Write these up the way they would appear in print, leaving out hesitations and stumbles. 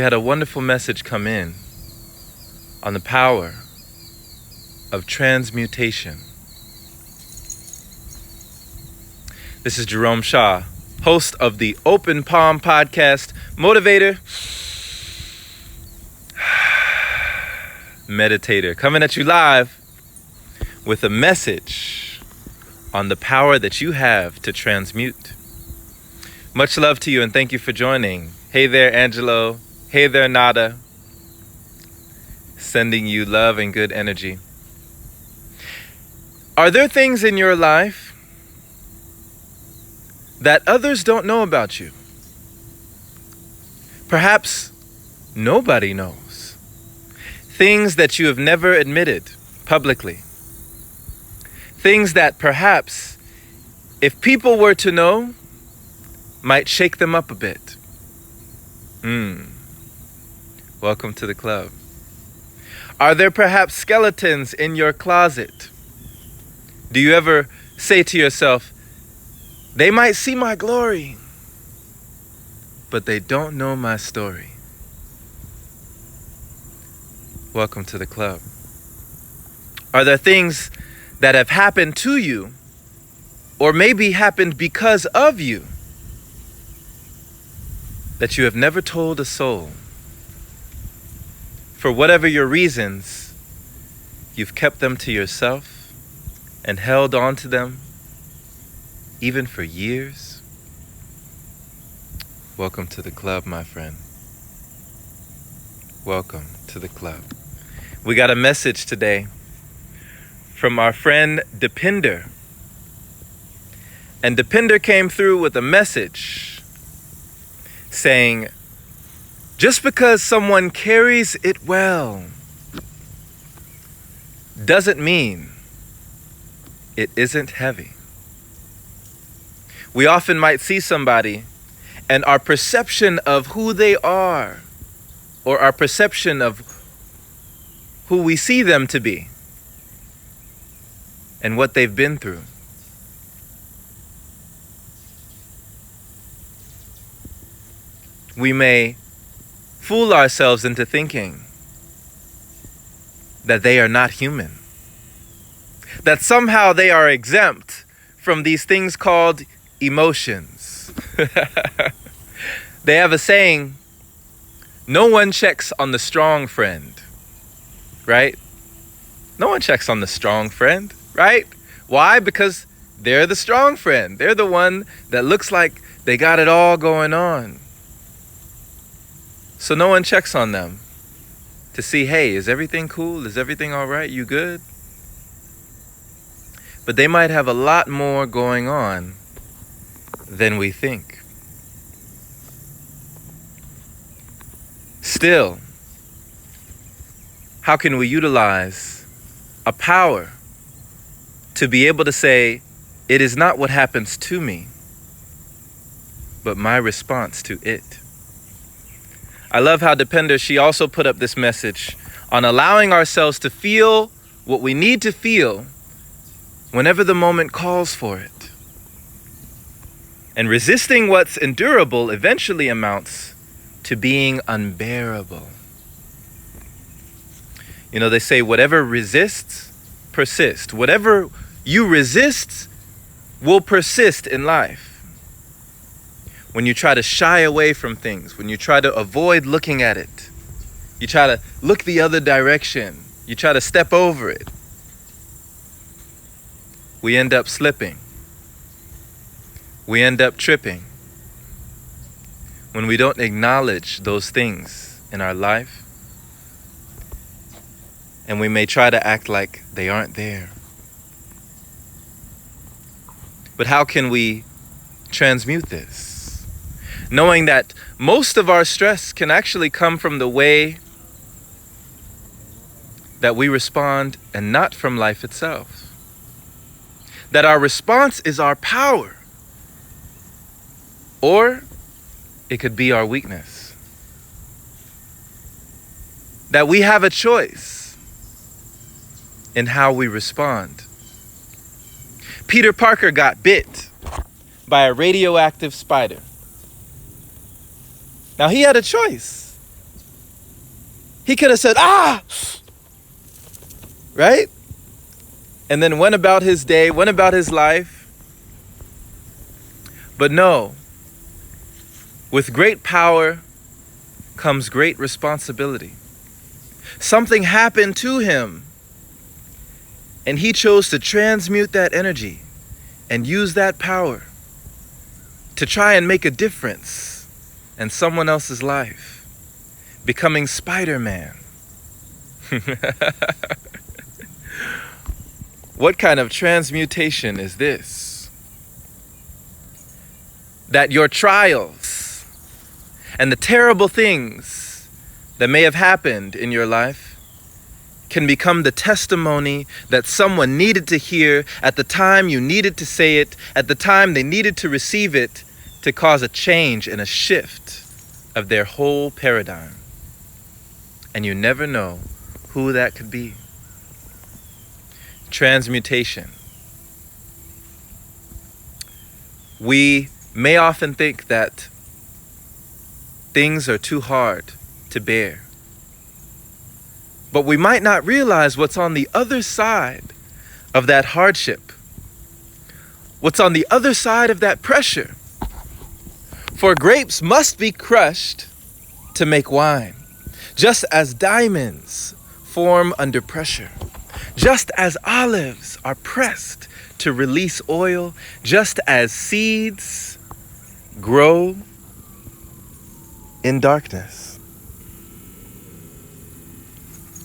We had a wonderful message come in on the power of transmutation. This is Jerome Shaw, host of the Open Palm Podcast, motivator, meditator, coming at you live with a message on the power that you have to transmute. Much love to you and thank you for joining. Hey there, Angelo. Hey there, Nada. Sending you love and good energy. Are there things in your life that others don't know about you? Perhaps nobody knows. Things that you have never admitted publicly. Things that perhaps, if people were to know, might shake them up a bit. Welcome to the club. Are there perhaps skeletons in your closet? Do you ever say to yourself, they might see my glory, but they don't know my story? Welcome to the club. Are there things that have happened to you, or maybe happened because of you, that you have never told a soul? For whatever your reasons, you've kept them to yourself and held on to them even for years. Welcome to the club, my friend. Welcome to the club. We got a message today from our friend Depinder. And Depinder came through with a message saying, just because someone carries it well doesn't mean it isn't heavy. We often might see somebody and our perception of who they are, or our perception of who we see them to be and what they've been through, we may fool ourselves into thinking that they are not human, that somehow they are exempt from these things called emotions. They have a saying, no one checks on the strong friend, right? No one checks on the strong friend, right? Why? Because they're the strong friend. They're the one that looks like they got it all going on. So no one checks on them to see, hey, is everything cool? Is everything all right? You good? But they might have a lot more going on than we think. Still, how can we utilize a power to be able to say, it is not what happens to me, but my response to it? I love how Depinder, she also put up this message on allowing ourselves to feel what we need to feel whenever the moment calls for it. And resisting what's endurable eventually amounts to being unbearable. You know, they say whatever resists, persists. Whatever you resist will persist in life. When you try to shy away from things, when you try to avoid looking at it, you try to look the other direction, you try to step over it, we end up slipping. We end up tripping when we don't acknowledge those things in our life, and we may try to act like they aren't there. But how can we transmute this? Knowing that most of our stress can actually come from the way that we respond and not from life itself. That our response is our power, or it could be our weakness. That we have a choice in how we respond. Peter Parker got bit by a radioactive spider. Now he had a choice. He could have said, ah, right? And then went about his day, went about his life. But no, with great power comes great responsibility. Something happened to him, and he chose to transmute that energy and use that power to try and make a difference in someone else's life, becoming Spider-Man. What kind of transmutation is this? That your trials and the terrible things that may have happened in your life can become the testimony that someone needed to hear at the time you needed to say it, at the time they needed to receive it, to cause a change and a shift of their whole paradigm. And you never know who that could be. Transmutation. We may often think that things are too hard to bear. But we might not realize what's on the other side of that hardship. What's on the other side of that pressure. For grapes must be crushed to make wine, just as diamonds form under pressure. Just as olives are pressed to release oil, just as seeds grow in darkness,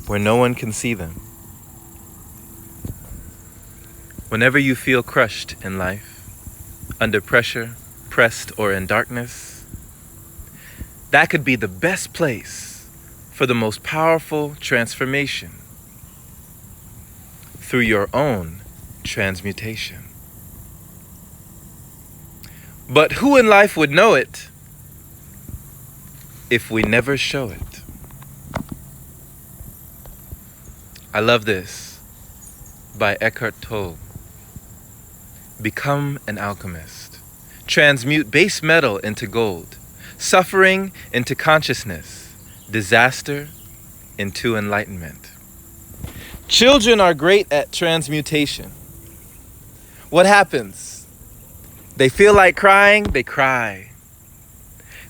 where no one can see them. Whenever you feel crushed in life, under pressure, pressed, or in darkness, that could be the best place for the most powerful transformation through your own transmutation. But who in life would know it if we never show it? I love this by Eckhart Tolle. Become an alchemist. Transmute base metal into gold, suffering into consciousness, disaster into enlightenment. Children are great at transmutation. What happens? They feel like crying, they cry.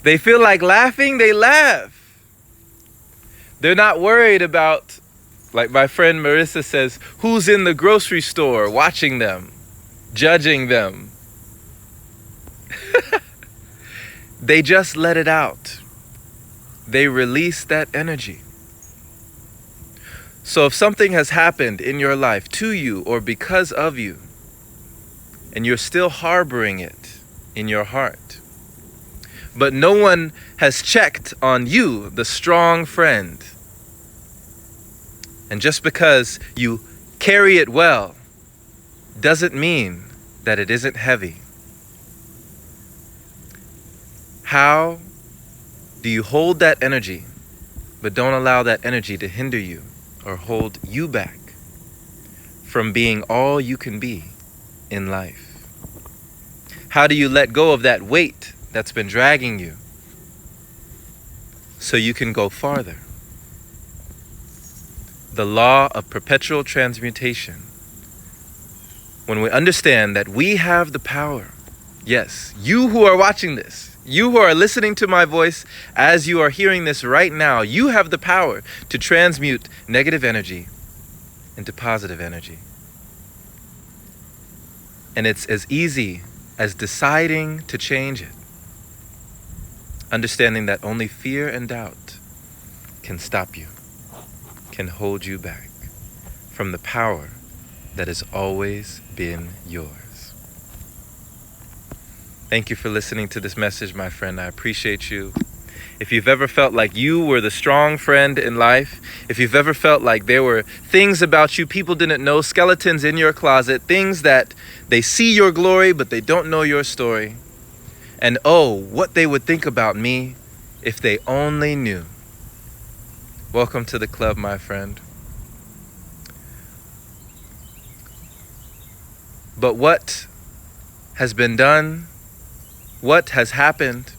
They feel like laughing, they laugh. They're not worried about, like my friend Marissa says, who's in the grocery store watching them, judging them. They just let it out. They release that energy. So if something has happened in your life to you or because of you, and you're still harboring it in your heart, but no one has checked on you, the strong friend, and just because you carry it well doesn't mean that it isn't heavy. How do you hold that energy, but don't allow that energy to hinder you or hold you back from being all you can be in life? How do you let go of that weight that's been dragging you so you can go farther? The law of perpetual transmutation. When we understand that we have the power, yes, you who are watching this, you who are listening to my voice as you are hearing this right now, you have the power to transmute negative energy into positive energy. And it's as easy as deciding to change it. Understanding that only fear and doubt can stop you, can hold you back from the power that has always been yours. Thank you for listening to this message, my friend. I appreciate you. If you've ever felt like you were the strong friend in life, if you've ever felt like there were things about you people didn't know, skeletons in your closet, things that they see your glory but they don't know your story, and oh, what they would think about me if they only knew. Welcome to the club, my friend. But what has been done, what has happened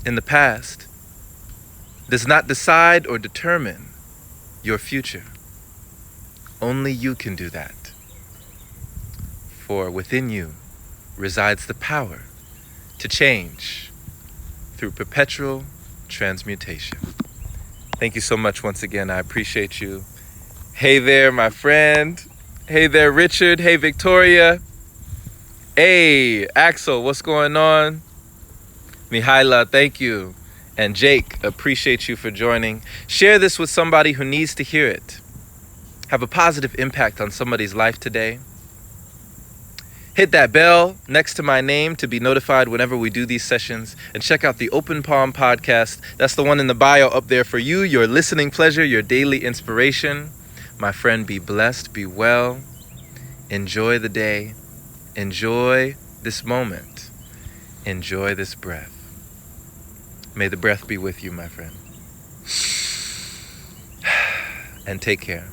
in the past, does not decide or determine your future. Only you can do that. For within you resides the power to change through perpetual transmutation. Thank you so much once again. I appreciate you. Hey there, my friend. Hey there, Richard. Hey, Victoria. Hey, Axel, what's going on? Mihaila, thank you. And Jake, appreciate you for joining. Share this with somebody who needs to hear it. Have a positive impact on somebody's life today. Hit that bell next to my name to be notified whenever we do these sessions. And check out the Open Palm podcast. That's the one in the bio up there for you, your listening pleasure, your daily inspiration. My friend, be blessed, be well. Enjoy the day. Enjoy this moment. Enjoy this breath. May the breath be with you, my friend. And take care.